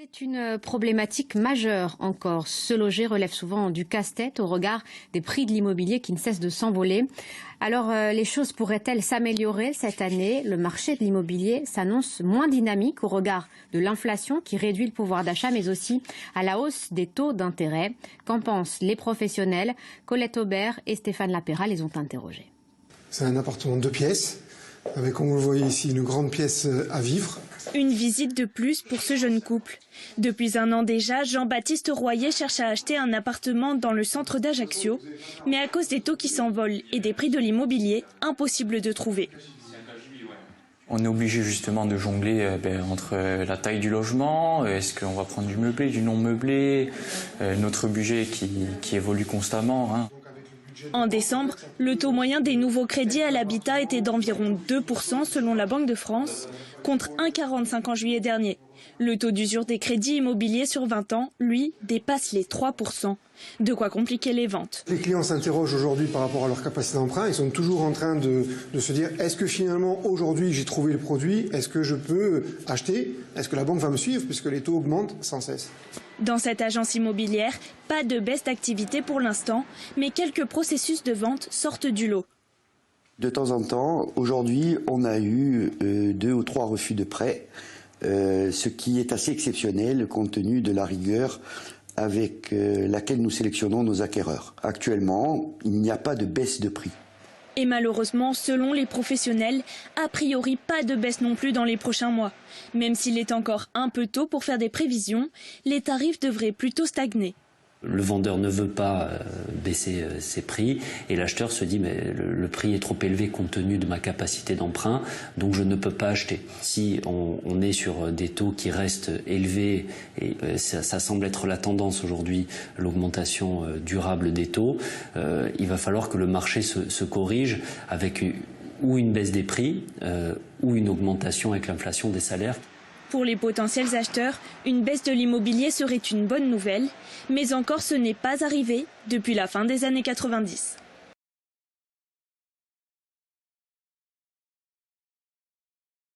C'est une problématique majeure encore. Se loger relève souvent du casse-tête au regard des prix de l'immobilier qui ne cessent de s'envoler. Alors les choses pourraient-elles s'améliorer cette année? Le marché de l'immobilier s'annonce moins dynamique au regard de l'inflation qui réduit le pouvoir d'achat, mais aussi à la hausse des taux d'intérêt. Qu'en pensent les professionnels? Colette Aubert et Stéphane Lapéra les ont interrogés. C'est un appartement de 2 pièces, avec, comme vous le voyez ici, une grande pièce à vivre. Une visite de plus pour ce jeune couple. Depuis 1 an déjà, Jean-Baptiste Royer cherche à acheter un appartement dans le centre d'Ajaccio. Mais à cause des taux qui s'envolent et des prix de l'immobilier, impossible de trouver. On est obligé justement de jongler entre la taille du logement, est-ce qu'on va prendre du meublé, du non meublé, notre budget qui évolue constamment. Hein. En décembre, le taux moyen des nouveaux crédits à l'habitat était d'environ 2% selon la Banque de France, contre 1,45% en juillet dernier. Le taux d'usure des crédits immobiliers sur 20 ans, lui, dépasse les 3%. De quoi compliquer les ventes. Les clients s'interrogent aujourd'hui par rapport à leur capacité d'emprunt. Ils sont toujours en train de se dire, est-ce que finalement aujourd'hui j'ai trouvé le produit? Est-ce que je peux acheter? Est-ce que la banque va me suivre puisque les taux augmentent sans cesse? Dans cette agence immobilière, pas de baisse d'activité pour l'instant, mais quelques processus de vente sortent du lot. De temps en temps, aujourd'hui, on a eu 2 ou 3 refus de prêt, ce qui est assez exceptionnel compte tenu de la rigueur avec laquelle nous sélectionnons nos acquéreurs. Actuellement, il n'y a pas de baisse de prix. Et malheureusement, selon les professionnels, a priori pas de baisse non plus dans les prochains mois. Même s'il est encore un peu tôt pour faire des prévisions, les tarifs devraient plutôt stagner. Le vendeur ne veut pas baisser ses prix et l'acheteur se dit mais le prix est trop élevé compte tenu de ma capacité d'emprunt, donc je ne peux pas acheter. Si on est sur des taux qui restent élevés et ça semble être la tendance aujourd'hui, l'augmentation durable des taux, il va falloir que le marché se corrige avec ou une baisse des prix ou une augmentation avec l'inflation des salaires. Pour les potentiels acheteurs, une baisse de l'immobilier serait une bonne nouvelle, mais encore ce n'est pas arrivé depuis la fin des années 90.